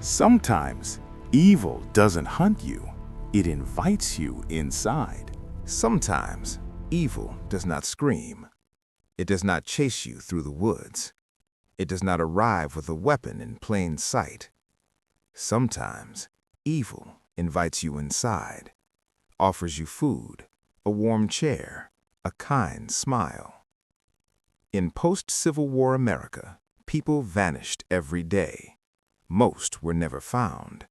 Sometimes, evil doesn't hunt you, it invites you inside. Sometimes, evil does not scream. It does not chase you through the woods. It does not arrive with a weapon in plain sight. Sometimes, evil invites you inside, offers you food, a warm chair, a kind smile. In post-Civil War America, people vanished every day. Most were never found.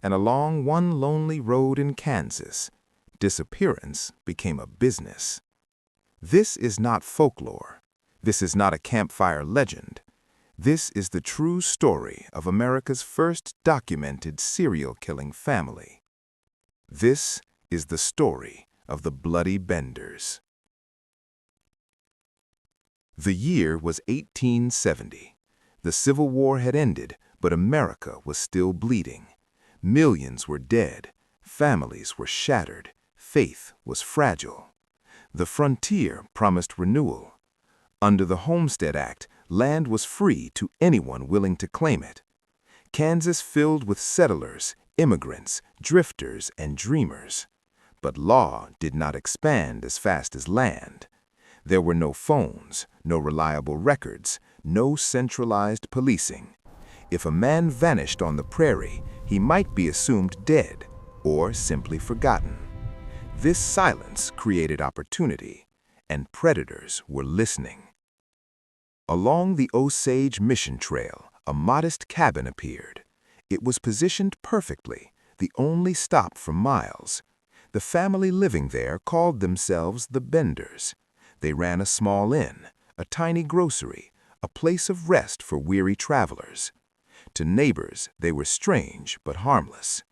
And along one lonely road in Kansas, disappearance became a business. This is not folklore. This is not a campfire legend. This is the true story of America's first documented serial-killing family. This is the story of the Bloody Benders. The year was 1870. The Civil War had ended, but America was still bleeding. Millions were dead, families were shattered, faith was fragile. The frontier promised renewal. Under the Homestead Act, land was free to anyone willing to claim it. Kansas filled with settlers, immigrants, drifters, and dreamers. But law did not expand as fast as land. There were no phones, no reliable records, no centralized policing. If a man vanished on the prairie, he might be assumed dead or simply forgotten. This silence created opportunity, and predators were listening. Along the Osage Mission Trail, a modest cabin appeared. It was positioned perfectly, the only stop for miles. The family living there called themselves the Benders. They ran a small inn, a tiny grocery, a place of rest for weary travelers. To neighbors, they were strange but harmless.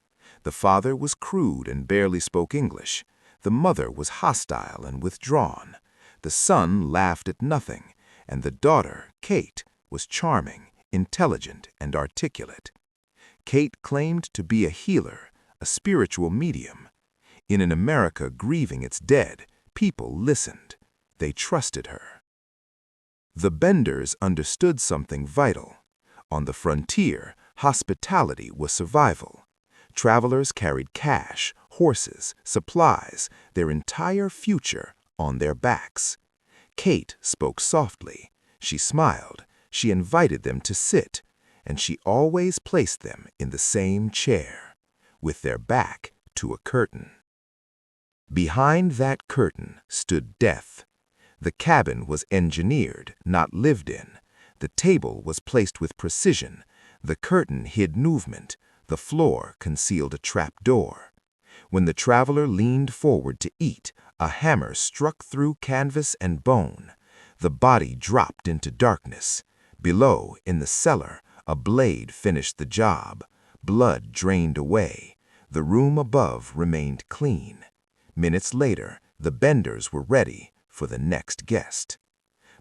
The father was crude and barely spoke English. The mother was hostile and withdrawn. The son laughed at nothing, and the daughter, Kate, was charming, intelligent, and articulate. Kate claimed to be a healer, a spiritual medium. In an America grieving its dead, people listened. They trusted her. The Benders understood something vital. On the frontier, hospitality was survival. Travelers carried cash, horses, supplies, their entire future on their backs. Kate spoke softly. She smiled. She invited them to sit, and she always placed them in the same chair, with their back to a curtain. Behind that curtain stood death. The cabin was engineered, not lived in. The table was placed with precision. The curtain hid movement. The floor concealed a trap door. When the traveler leaned forward to eat, a hammer struck through canvas and bone. The body dropped into darkness. Below, in the cellar, a blade finished the job. Blood drained away. The room above remained clean. Minutes later, the Benders were ready for the next guest.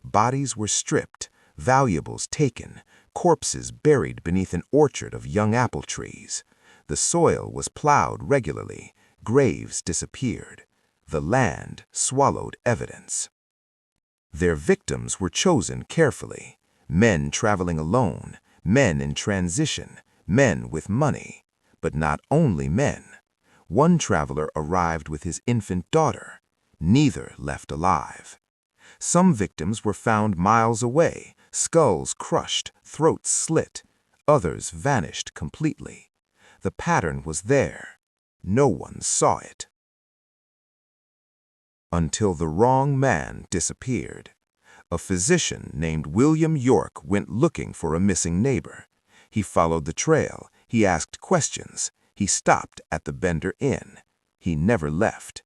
Bodies were stripped, valuables taken, corpses buried beneath an orchard of young apple trees. The soil was plowed regularly, graves disappeared. The land swallowed evidence. Their victims were chosen carefully. Men traveling alone, men in transition, men with money. But not only men. One traveler arrived with his infant daughter. Neither left alive. Some victims were found miles away, skulls crushed, throats slit. Others vanished completely. The pattern was there. No one saw it. Until the wrong man disappeared. A physician named William York went looking for a missing neighbor. He followed the trail. He asked questions. He stopped at the Bender Inn. He never left.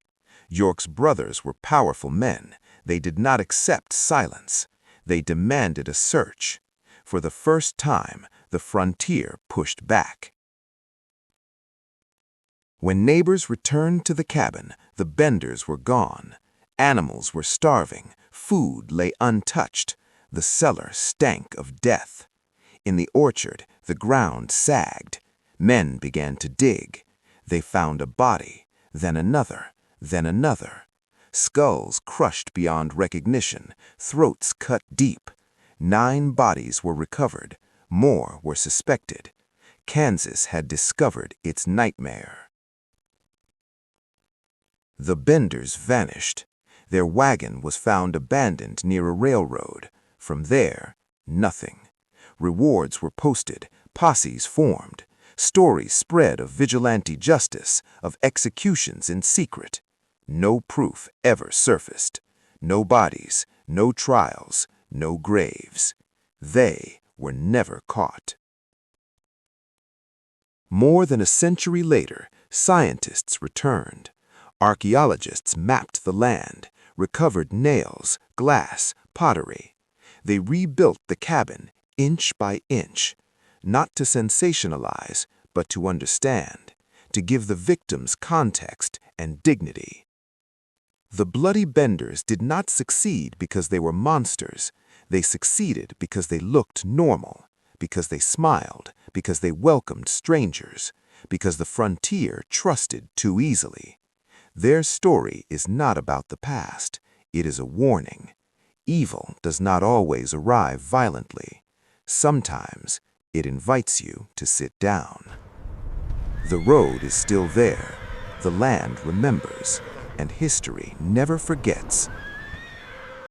York's brothers were powerful men. They did not accept silence. They demanded a search. For the first time, the frontier pushed back. When neighbors returned to the cabin, the Benders were gone. Animals were starving. Food lay untouched. The cellar stank of death. In the orchard, the ground sagged. Men began to dig. They found a body, then another, then another. Skulls crushed beyond recognition, throats cut deep. 9 bodies were recovered. More were suspected. Kansas had discovered its nightmare. The Benders vanished. Their wagon was found abandoned near a railroad. From there, nothing. Rewards were posted, posses formed. Stories spread of vigilante justice, of executions in secret. No proof ever surfaced. No bodies, no trials, no graves. They were never caught. More than a century later, scientists returned. Archaeologists mapped the land, recovered nails, glass, pottery. They rebuilt the cabin inch by inch, not to sensationalize, but to understand, to give the victims context and dignity. The Bloody Benders did not succeed because they were monsters. They succeeded because they looked normal, because they smiled, because they welcomed strangers, because the frontier trusted too easily. Their story is not about the past. It is a warning. Evil does not always arrive violently. Sometimes it invites you to sit down. The road is still there. The land remembers, and history never forgets